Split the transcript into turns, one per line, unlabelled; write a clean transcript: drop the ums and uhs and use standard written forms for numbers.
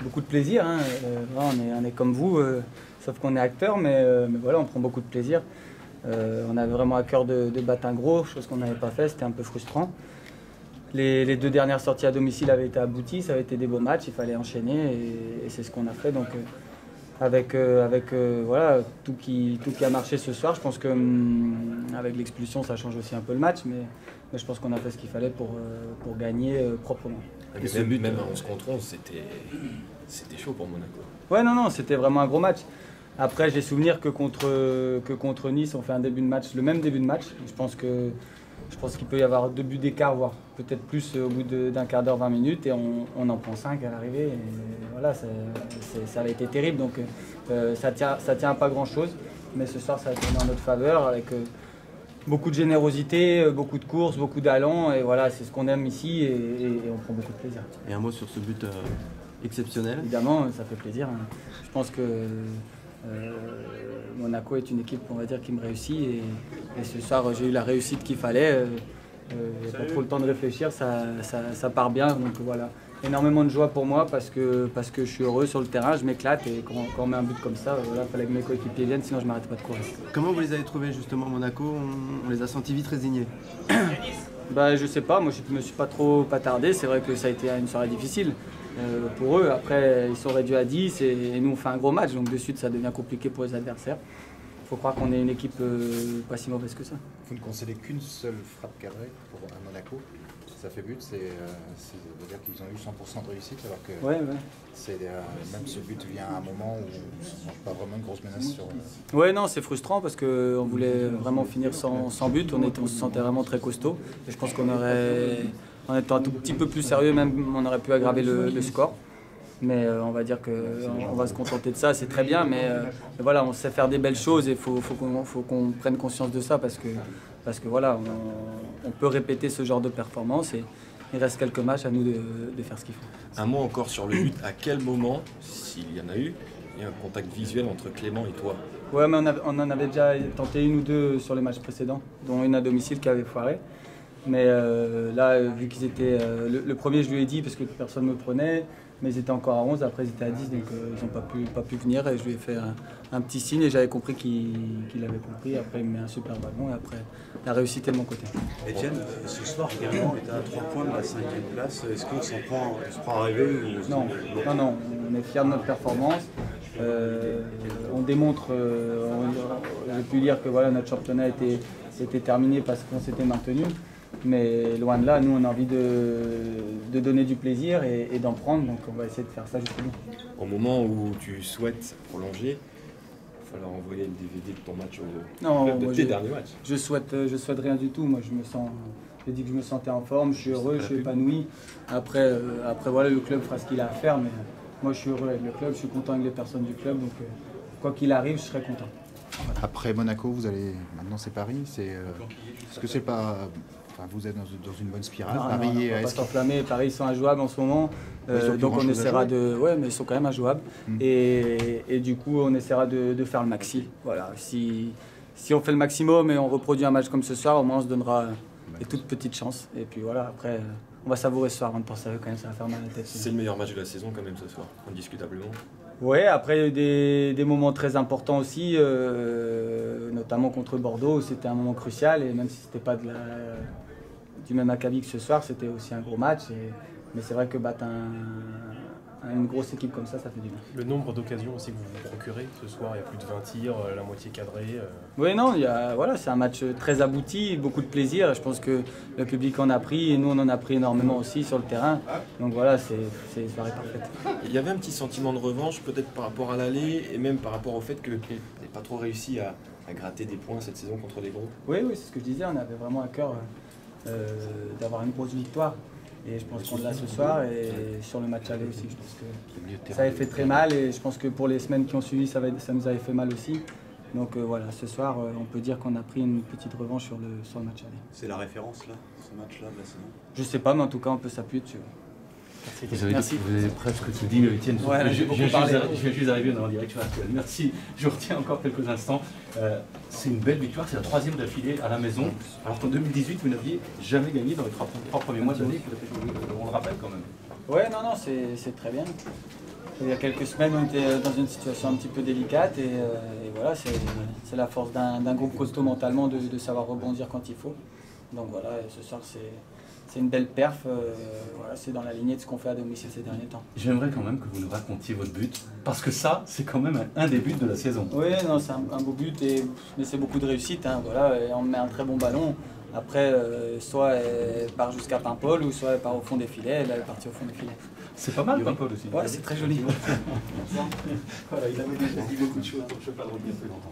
Beaucoup de plaisir, hein. On est comme vous, sauf qu'on est acteur, mais voilà, on prend beaucoup de plaisir. On avait vraiment à cœur de battre un gros, chose qu'on n'avait pas fait, c'était un peu frustrant. Les deux dernières sorties à domicile avaient été abouties, ça avait été des beaux matchs, il fallait enchaîner et c'est ce qu'on a fait. Donc, avec voilà, tout qui a marché ce soir, je pense qu'avec l'expulsion ça change aussi un peu le match, mais je pense qu'on a fait ce qu'il fallait pour gagner proprement.
Même à 11 contre 11, c'était chaud pour Monaco.
Ouais, non, c'était vraiment un gros match. Après, j'ai souvenir que contre Nice, on fait un début de match, le même début de match. Je pense qu'il peut y avoir 2 buts d'écart, voire peut-être plus au bout d'un quart d'heure, 20 minutes, et on en prend 5 à l'arrivée. Et voilà, ça avait été terrible, donc ça tient à pas grand-chose. Mais ce soir, ça a été en notre faveur, avec beaucoup de générosité, beaucoup de courses, beaucoup d'allants, et voilà, c'est ce qu'on aime ici, et on prend beaucoup de plaisir.
Et un mot sur ce but exceptionnel?
Évidemment, ça fait plaisir. Je pense que Monaco est une équipe, on va dire, qui me réussit, et ce soir, j'ai eu la réussite qu'il fallait. Pas trop le temps de réfléchir, ça part bien, donc voilà. Énormément de joie pour moi parce que je suis heureux sur le terrain, je m'éclate, et quand on met un but comme ça, voilà, il fallait que mes coéquipiers viennent, sinon je ne m'arrête pas de courir.
Comment vous les avez trouvés justement, Monaco? On les a sentis vite résignés.
Bah, je sais pas, moi je me suis pas trop attardé, c'est vrai que ça a été une soirée difficile pour eux. Après, ils sont réduits à 10 et nous on fait un gros match, donc de suite ça devient compliqué pour les adversaires. Il faut croire qu'on est une équipe pas si mauvaise que ça.
Vous ne concédez qu'une seule frappe cadrée pour Monaco. Ça fait but, ça veut dire qu'ils ont eu 100% de réussite, alors que même ce but vient à un moment où on ne mange pas vraiment une grosse menace sur...
Ouais, non, c'est frustrant parce qu'on voulait vraiment finir sans but, on se sentait vraiment très costaud. Et je pense en étant un tout petit peu plus sérieux, même on aurait pu aggraver le score. Mais on va dire qu'on va se contenter de ça, c'est très bien, mais voilà, on sait faire des belles choses et il faut qu'on prenne conscience de ça parce que voilà, on peut répéter ce genre de performance et il reste quelques matchs à nous de faire ce qu'il faut.
Un mot encore sur le but, à quel moment, s'il y en a eu, il y a un contact visuel entre Clément et toi?
Ouais, mais on en avait déjà tenté une ou deux sur les matchs précédents, dont une à domicile qui avait foiré. Mais là, vu qu'ils étaient... le premier, je lui ai dit parce que personne ne me prenait, mais ils étaient encore à 11, après ils étaient à 10, donc ils n'ont pas pu venir. Et je lui ai fait un petit signe et j'avais compris qu'il avait compris. Après, il me met un super ballon et après, la réussite est de mon côté.
Etienne, ce soir, également, est à 3 points de la 5e place. Est-ce qu'on se prend à rêver ou...
Non, on est fiers de notre performance. On démontre, j'ai pu dire que voilà, notre championnat était terminé parce qu'on s'était maintenu. Mais loin de là, nous on a envie de donner du plaisir et d'en prendre, donc on va essayer de faire ça jusqu'au bout.
Au moment où tu souhaites prolonger, il va falloir envoyer le DVD de ton match de tes derniers matchs.
Je souhaite rien du tout. Moi j'ai dit que je me sentais en forme, je suis heureux, je suis épanoui. Après voilà, le club fera ce qu'il a à faire, mais moi je suis heureux avec le club, je suis content avec les personnes du club, donc quoi qu'il arrive, je serai content.
Voilà. Après Monaco, maintenant c'est Paris, est-ce que c'est pas... Enfin, vous êtes dans une bonne spirale.
On ne va pas s'enflammer. Paris, ils sont injouables en ce moment. Donc on essaiera de... Ouais, mais ils sont quand même injouables. Et du coup, on essaiera de faire le maxi. Voilà. Si on fait le maximum et on reproduit un match comme ce soir, au moins on se donnera des toutes petites chances. Et puis voilà, après, on va savourer ce soir avant de penser à eux quand même, ça va faire mal à la tête.
C'est le meilleur match de la saison quand même ce soir, indiscutablement.
Ouais, après il y a eu des moments très importants aussi, notamment contre Bordeaux, où c'était un moment crucial. Et même si c'était pas du même acabit que ce soir, c'était aussi un gros match. Mais c'est vrai que battre une grosse équipe comme ça fait du bien.
Le nombre d'occasions aussi que vous vous procurez ce soir, il y a plus de 20 tirs, la moitié cadrée.
Oui, non, voilà, c'est un match très abouti, beaucoup de plaisir. Je pense que le public en a pris et nous on en a pris énormément aussi sur le terrain. Donc voilà, c'est une soirée parfaite.
Il y avait un petit sentiment de revanche peut-être par rapport à l'aller et même par rapport au fait que tu n'aies pas trop réussi à gratter des points cette saison contre les gros.
Oui, c'est ce que je disais, on avait vraiment à cœur d'avoir une grosse victoire. Et je pense qu'on l'a ce soir et sur le match aller aussi. Je pense que ça avait fait très mal et je pense que pour les semaines qui ont suivi, ça nous avait fait mal aussi. Donc voilà, ce soir, on peut dire qu'on a pris une petite revanche sur le match aller.
C'est la référence là, ce match-là de la saison?
Je sais pas, mais en tout cas, on peut s'appuyer dessus.
Merci. Vous avez presque tout dit, Etienne.
Ouais,
je viens juste d'arriver dans la direction actuelle. Merci. Je retiens encore quelques instants. C'est une belle victoire, c'est la 3e d'affilée à la maison. Alors qu'en 2018, vous n'aviez jamais gagné dans les 3 premiers mois de l'année. On le rappelle quand même.
Ouais, non, c'est très bien. Il y a quelques semaines, on était dans une situation un petit peu délicate et voilà, c'est la force d'un groupe costaud mentalement de savoir rebondir quand il faut. Donc voilà, ce soir c'est une belle perf, voilà, c'est dans la lignée de ce qu'on fait à domicile ces derniers temps.
J'aimerais quand même que vous nous racontiez votre but, parce que ça, c'est quand même un des buts de la saison.
Oui, non, c'est un beau but, mais c'est beaucoup de réussite. Hein, voilà, et on met un très bon ballon. Après, soit elle part jusqu'à Paimpol, ou soit elle part au fond des filets. Là, elle est partie au fond des filets.
C'est pas mal, Paimpol aussi.
Ouais, c'est très joli.
Voilà, il avait déjà dit beaucoup de choses, donc je ne vais pas le revenir plus longtemps.